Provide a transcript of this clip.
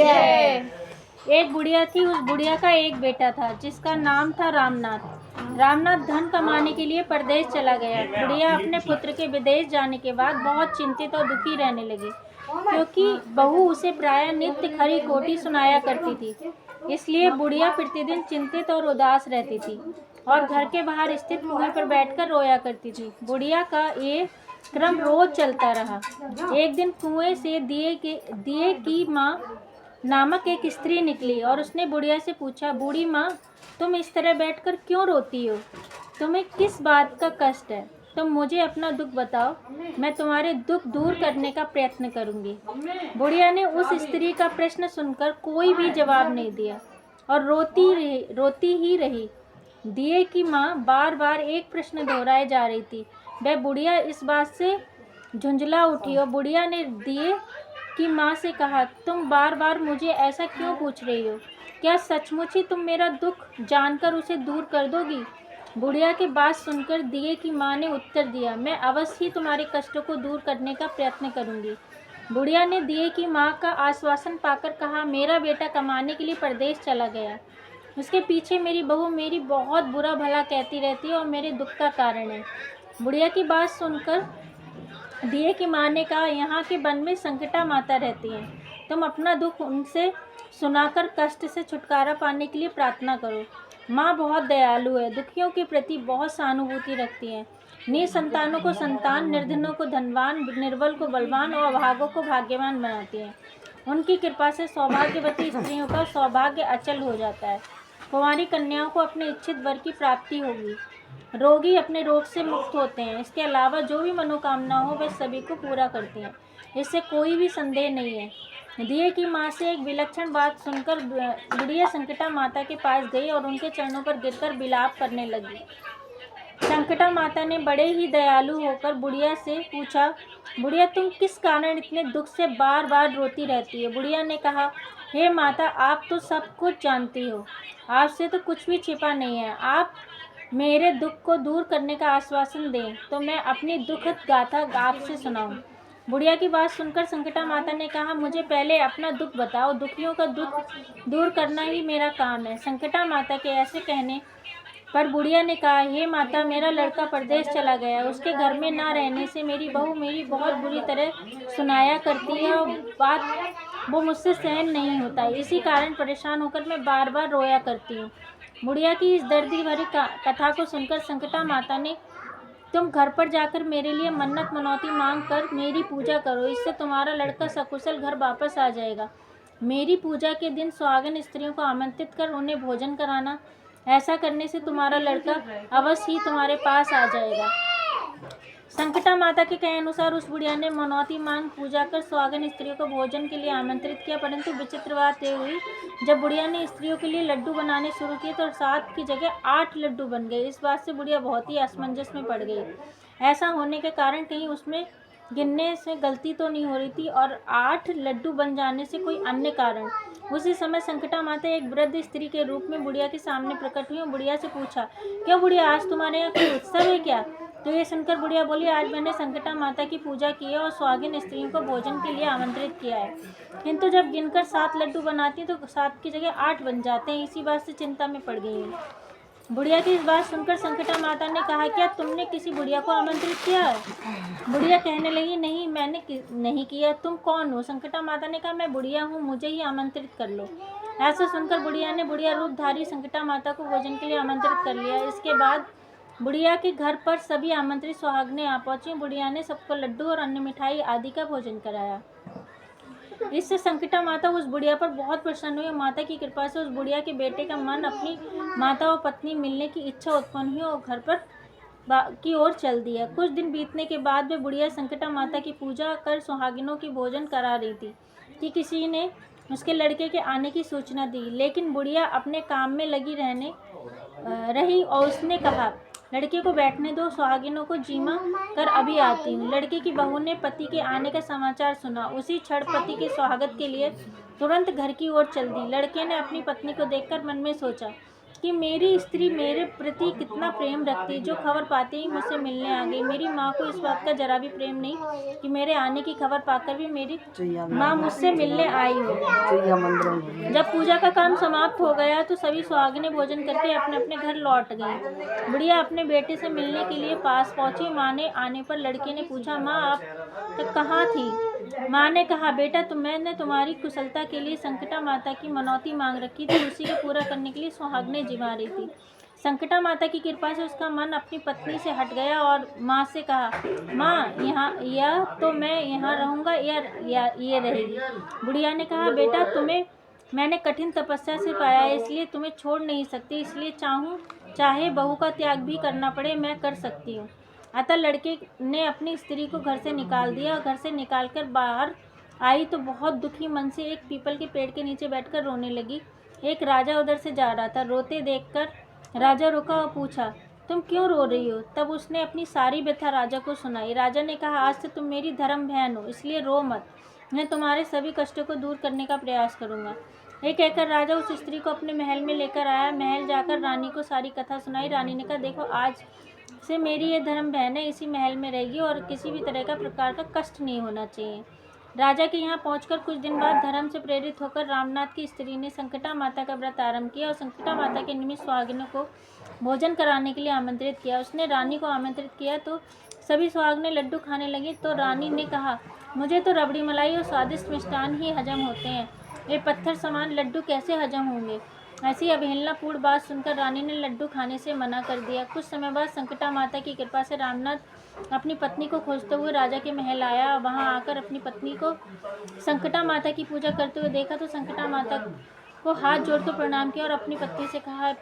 जय। एक बुढ़िया थी। उस बुढ़िया का एक बेटा था जिसका नाम था रामनाथ। रामनाथ धन कमाने के लिए परदेश चला गया। बुढ़िया अपने पुत्र के विदेश जाने के बाद बहुत चिंतित और दुखी रहने लगी, क्योंकि बहू उसे प्रायः नित्य खरी खोटी सुनाया करती थी। इसलिए बुढ़िया प्रतिदिन चिंतित और उदास रहती थी और घर के बाहर स्थित कुएं पर बैठकर रोया करती थी। बुढ़िया का ये क्रम रोज चलता रहा। एक दिन कुएं से दिए की माँ नामक एक स्त्री निकली और उसने बुढ़िया से पूछा, बूढ़ी माँ, तुम इस तरह बैठकर क्यों रोती हो? तुम्हें किस बात का कष्ट है? तुम मुझे अपना दुख बताओ, मैं तुम्हारे दुख दूर करने का प्रयत्न करूंगी। बुढ़िया ने उस स्त्री का प्रश्न सुनकर कोई भी जवाब नहीं दिया और रोती ही रही। दिए की माँ बार बार एक प्रश्न दोहराए जा रही थी। वह बुढ़िया इस बात से झुंझला उठी और बुढ़िया ने दिए की माँ से कहा, तुम बार बार मुझे ऐसा क्यों पूछ रही हो? क्या सचमुच ही तुम मेरा दुख जानकर उसे दूर कर दोगी? बुढ़िया की बात सुनकर दिए की माँ ने उत्तर दिया, मैं अवश्य ही तुम्हारे कष्टों को दूर करने का प्रयत्न करूंगी। बुढ़िया ने दिए की माँ का आश्वासन पाकर कहा, मेरा बेटा कमाने के लिए परदेश चला गया। उसके पीछे मेरी बहू मेरी बहुत बुरा भला कहती रहती है और मेरे दुख का कारण है। बुढ़िया की बात सुनकर दिए की माँ ने कहा, यहाँ के वन में संकटा माता रहती है। तुम अपना दुख उनसे सुनाकर कष्ट से छुटकारा पाने के लिए प्रार्थना करो। माँ बहुत दयालु है, दुखियों के प्रति बहुत सहानुभूति रखती है। निसंतानों को संतान, निर्धनों को धनवान, निर्बल को बलवान और अभागों को भाग्यवान बनाती है। उनकी कृपा से सौभाग्यवती स्त्रियों का सौभाग्य अचल हो जाता है। कुंवारी कन्याओं को अपने इच्छित वर की प्राप्ति होगी। रोगी अपने रोग से मुक्त होते हैं। इसके अलावा जो भी मनोकामना हो वह सभी को पूरा करती हैं। इससे कोई भी संदेह नहीं है। दिए की माँ से एक विलक्षण बात सुनकर बुढ़िया संकटा माता के पास गई और उनके चरणों पर गिरकर विलाप करने लगी। संकटा माता ने बड़े ही दयालु होकर बुढ़िया से पूछा, बुढ़िया, तुम किस कारण इतने दुख से बार बार रोती रहती है? बुढ़िया ने कहा, हे माता, आप तो सब कुछ जानती हो, आपसे तो कुछ भी छिपा नहीं है। आप मेरे दुख को दूर करने का आश्वासन दें तो मैं अपनी दुखद गाथा आपसे सुनाऊं। बुढ़िया की बात सुनकर संकटा माता ने कहा, मुझे पहले अपना दुख बताओ, दुखियों का दुख दूर करना ही मेरा काम है। संकटा माता के ऐसे कहने पर बुढ़िया ने कहा, हे माता, मेरा लड़का परदेश चला गया। उसके घर में ना रहने से मेरी बहू मेरी बहुत बुरी तरह सुनाया करती है और बात वो मुझसे सहन नहीं होता। इसी कारण परेशान होकर मैं बार बार रोया करती हूँ। बुढ़िया की इस दर्दी भरी कथा को सुनकर संकटा माता ने, तुम घर पर जाकर मेरे लिए मन्नत मनौती मांग कर मेरी पूजा करो, इससे तुम्हारा लड़का सकुशल घर वापस आ जाएगा। मेरी पूजा के दिन सुहागन स्त्रियों को आमंत्रित कर उन्हें भोजन कराना। ऐसा करने से तुम्हारा लड़का अवश्य ही तुम्हारे पास आ जाएगा। संकटा माता के कहे अनुसार उस बुढ़िया ने मनौती मांग पूजा कर सुहागन स्त्रियों को भोजन के लिए आमंत्रित किया। परंतु विचित्र बात यह हुई, जब बुढ़िया ने स्त्रियों के लिए लड्डू बनाने शुरू किए तो 7 की जगह 8 लड्डू बन गए। इस बात से बुढ़िया बहुत ही असमंजस में पड़ गई। ऐसा होने के कारण कहीं उसमें गिनने से गलती तो नहीं हो रही थी और 8 लड्डू बन जाने से कोई अन्य कारण। उसी समय संकटा माता एक वृद्ध स्त्री के रूप में बुढ़िया के सामने प्रकट हुई और बुढ़िया से पूछा, क्या बुढ़िया, आज तुम्हारे यहाँ कोई उत्सव है क्या? तो ये सुनकर बुढ़िया बोली, आज मैंने संकटा माता की पूजा की है और सुहागिन स्त्रियों को भोजन के लिए आमंत्रित किया है, किंतु जब गिनकर 7 लड्डू बनाती है तो 7 की जगह 8 बन जाते हैं। इसी बात से चिंता में पड़ गई है। बुढ़िया की इस बात सुनकर संकटा माता ने कहा, क्या तुमने किसी बुढ़िया को आमंत्रित किया है? बुढ़िया कहने लगी, नहीं, मैंने नहीं किया। तुम कौन हो? संकटा माता ने कहा, मैं बुढ़िया हूँ, मुझे ही आमंत्रित कर लो। ऐसा सुनकर बुढ़िया ने बुढ़िया रूपधारी संकटा माता को भोजन के लिए आमंत्रित कर लिया। इसके बाद बुढ़िया के घर पर सभी आमंत्रित सुहागनें आ पहुंची। बुढ़िया ने सबको लड्डू और अन्य मिठाई आदि का भोजन कराया। इससे संकटा माता उस बुढ़िया पर बहुत प्रसन्न हुई। माता की कृपा से उस बुढ़िया के बेटे का मन अपनी माता और पत्नी मिलने की इच्छा उत्पन्न हुई और घर पर की ओर चल दिया। कुछ दिन बीतने के बाद वे बुढ़िया संकटा माता की पूजा कर सुहागिनों की भोजन करा रही थी कि किसी ने उसके लड़के के आने की सूचना दी। लेकिन बुढ़िया अपने काम में लगी रही और उसने कहा, लड़के को बैठने दो, सुहागिनों को जीमा कर अभी आती हूँ। लड़के की बहू ने पति के आने का समाचार सुना। उसी क्षण पति के स्वागत के लिए तुरंत घर की ओर चल दी। लड़के ने अपनी पत्नी को देखकर मन में सोचा, कि मेरी स्त्री मेरे प्रति कितना प्रेम रखती, जो खबर पाते ही मुझसे मिलने आ गई। मेरी माँ को इस बात का जरा भी प्रेम नहीं कि मेरे आने की खबर पाकर भी मेरी माँ मुझसे मिलने आई हो। जब पूजा का काम समाप्त हो गया तो सभी सुहागिनें भोजन करके अपने अपने घर लौट गईं। बुढ़िया अपने बेटे से मिलने के लिए पास पहुंची। माँ ने आने पर लड़के ने पूछा, माँ आप तक कहाँ थी? माँ ने कहा, बेटा मैंने तुम्हारी कुशलता के लिए संकटा माता की मनौती मांग रखी थी, उसी को पूरा करने के लिए सुहागनें जिमा रही थी। संकटा माता की कृपा से उसका मन अपनी पत्नी से हट गया और माँ से कहा, माँ या तो मैं यहाँ रहूँगा या ये रहेगी। बुढ़िया ने कहा, बेटा तुम्हें मैंने कठिन तपस्या से पाया है, इसलिए तुम्हें छोड़ नहीं सकती, इसलिए चाहे बहू का त्याग भी करना पड़े मैं कर सकती हूँ। अतः लड़के ने अपनी स्त्री को घर से निकाल दिया और घर से निकालकर बाहर आई तो बहुत दुखी मन से एक पीपल के पेड़ के नीचे बैठकर रोने लगी। एक राजा उधर से जा रहा था। रोते देखकर राजा रुका और पूछा, तुम क्यों रो रही हो? तब उसने अपनी सारी व्यथा राजा को सुनाई। राजा ने कहा, आज से तुम मेरी धर्म बहन हो, इसलिए रो मत, मैं तुम्हारे सभी कष्टों को दूर करने का प्रयास करूँगा। ये कहकर राजा उस स्त्री को अपने महल में लेकर आया। महल जाकर रानी को सारी कथा सुनाई। रानी ने कहा, देखो आज से मेरी ये धर्म बहन है, इसी महल में रहेगी और किसी भी तरह का प्रकार का कष्ट नहीं होना चाहिए। राजा के यहाँ पहुंचकर कुछ दिन बाद धर्म से प्रेरित होकर रामनाथ की स्त्री ने संकटा माता का व्रत आरंभ किया और संकटा माता के निमित्त सुहागिनों को भोजन कराने के लिए आमंत्रित किया। उसने रानी को आमंत्रित किया तो सभी सुहागिनें लड्डू खाने लगी। तो रानी ने कहा, मुझे तो रबड़ी मलाई और स्वादिष्ट मिष्ठान ही हजम होते हैं, ये पत्थर समान लड्डू कैसे हजम होंगे? ऐसी अवहेलनापूर्ण बात सुनकर रानी ने लड्डू खाने से मना कर दिया। कुछ समय बाद संकटा माता की कृपा से रामनाथ अपनी पत्नी को खोजते हुए राजा के महल आया। वहां आकर अपनी पत्नी को संकटा माता की पूजा करते हुए देखा तो संकटा माता को हाथ जोड़कर प्रणाम किया और अपनी पत्नी से कहा,